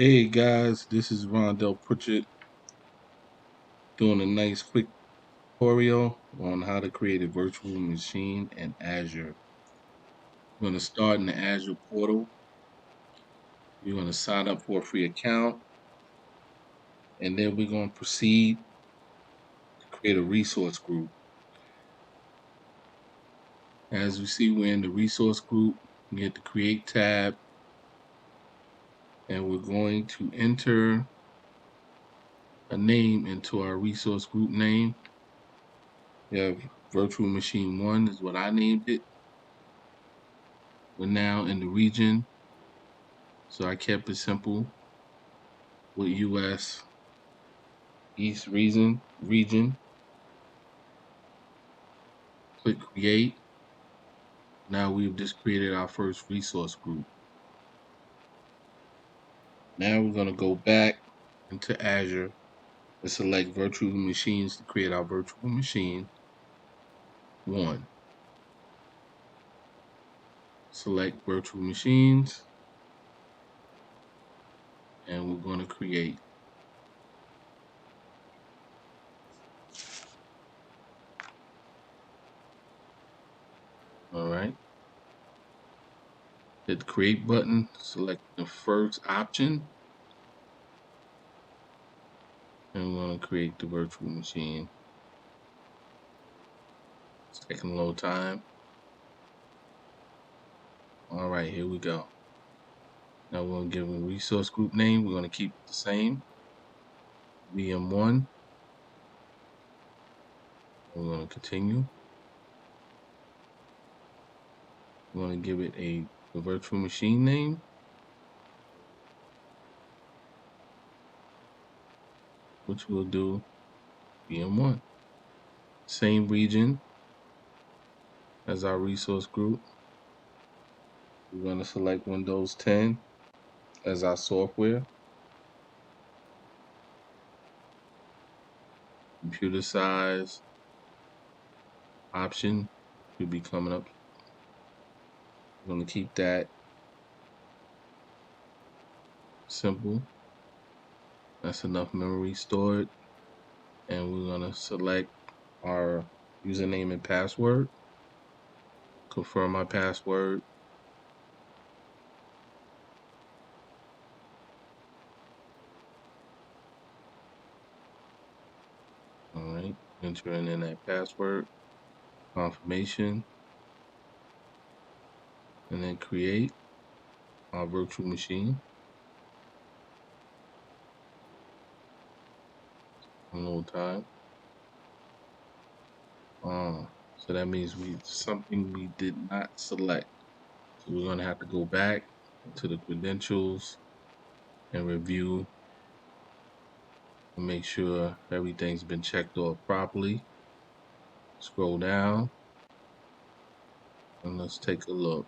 Hey guys, this is Rondell Pritchett doing a nice quick tutorial on how to create a virtual machine in Azure. We're going to start in the Azure portal. You're going to sign up for a free account, and then we're going to proceed to create a resource group. As you see, we're in the resource group. We hit the Create tab, and we're going to enter a name into our resource group name. We have Virtual Machine 1 is what I named it. We're now in the region, so I kept it simple with US East region. Click create. Now we've just created our first resource group. Now we're going to go back into Azure and select virtual machines to create our virtual machine 1. Select virtual machines, and we're going to create. All right. Hit the create button, select the first option, and we're going to create the virtual machine. It's taking a little time. All right, here we go. Now we're going to give a resource group name. We're going to keep it the same, VM1. We're going to continue. We're going to give it a virtual machine name, which we'll do VM1. Same region as our resource group. We're going to select Windows 10 as our software. Computer size option should be coming up. We're going to keep that simple. That's enough memory stored. And we're going to select our username and password. Confirm my password. All right, entering in that password, confirmation, and then create our virtual machine. A little time. So that means something we did not select. So we're gonna have to go back to the credentials and review and make sure everything's been checked off properly. Scroll down and let's take a look.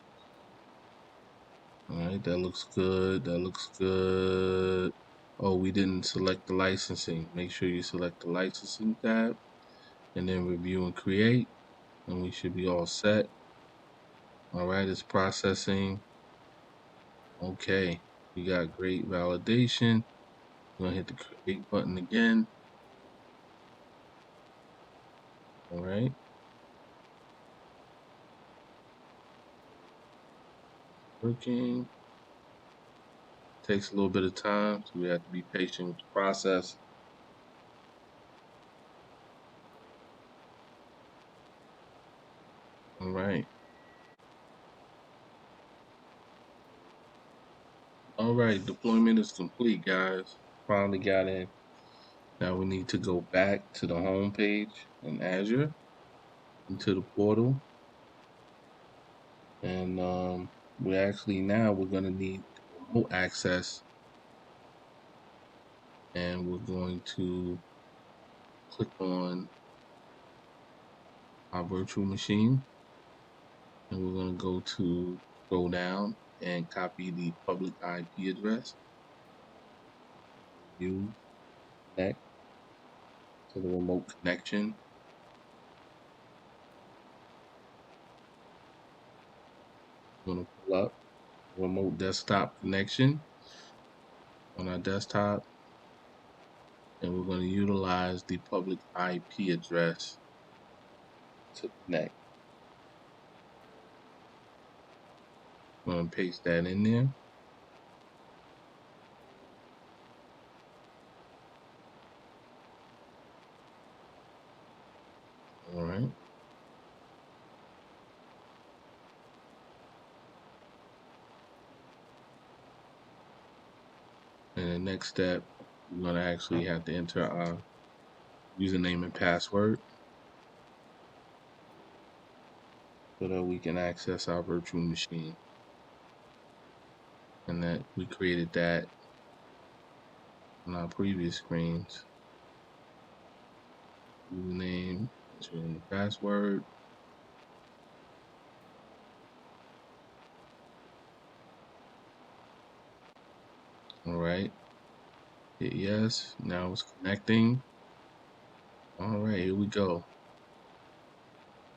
All right, that looks good. That looks good. Oh, we didn't select the licensing. Make sure you select the licensing tab and then review and create, and we should be all set. All right, it's processing. Okay, we got great validation. I'm gonna hit the create button again. All right. Working. Takes a little bit of time, so we have to be patient with the process. All right. All right, deployment is complete, guys. Finally got in. Now we need to go back to the home page in Azure, into the portal. And we're gonna need remote access, and we're going to click on our virtual machine, and we're gonna go down and copy the public IP address. You connect to the remote connection. I'm gonna pull up remote desktop connection. on our desktop, and we're going to utilize the public IP address to connect. I'm going to paste that in there. All right. And the next step, we're going to actually have to enter our username and password so that we can access our virtual machine. And that we created that on our previous screens. Username, enter in the password. All right. Hit yes. Now it's connecting. All right, here we go.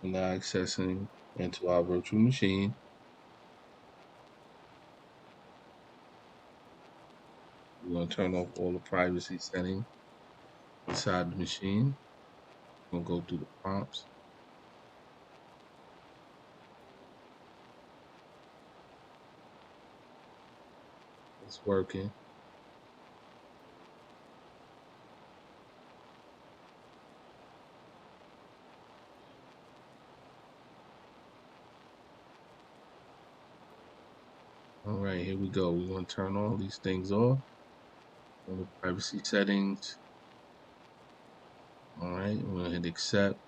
We're now accessing into our virtual machine. We're going to turn off all the privacy settings inside the machine. We'll go through the prompts. It's working. All right, here we go. We're going to turn all these things off. All the privacy settings. All right, we're going to hit accept.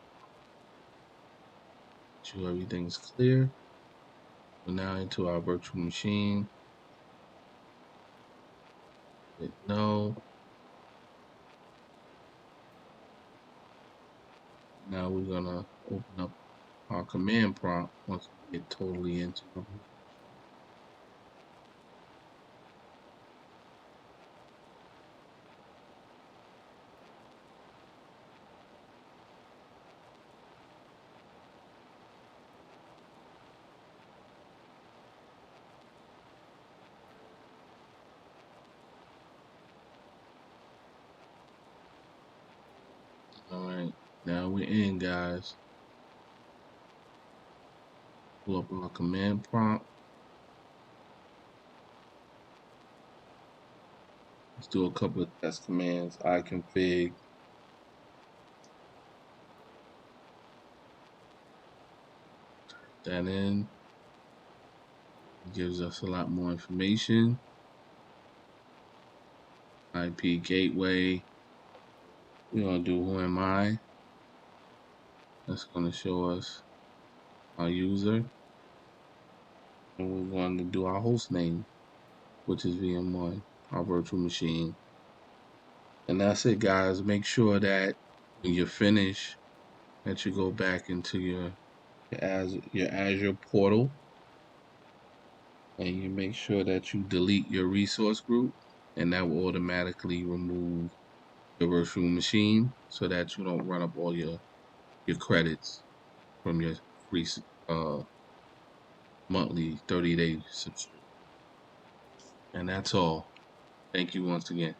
Make sure everything's clear. We're now into our virtual machine. Hit no. Now we're going to open up our command prompt once we get totally into the virtual machine. All right, now we're in, guys. Pull up our command prompt. Let's do a couple of test commands. iconfig. That in. It gives us a lot more information. IP gateway. We're going to do who am I. That's going to show us our user. And we're going to do our host name, which is VM1, our virtual machine. And that's it, guys. Make sure that when you're finished, that you go back into your Azure portal, and you make sure that you delete your resource group, and that will automatically remove your virtual machine so that you don't run up all your credits from your free monthly 30-day subscription. And that's all. Thank you once again.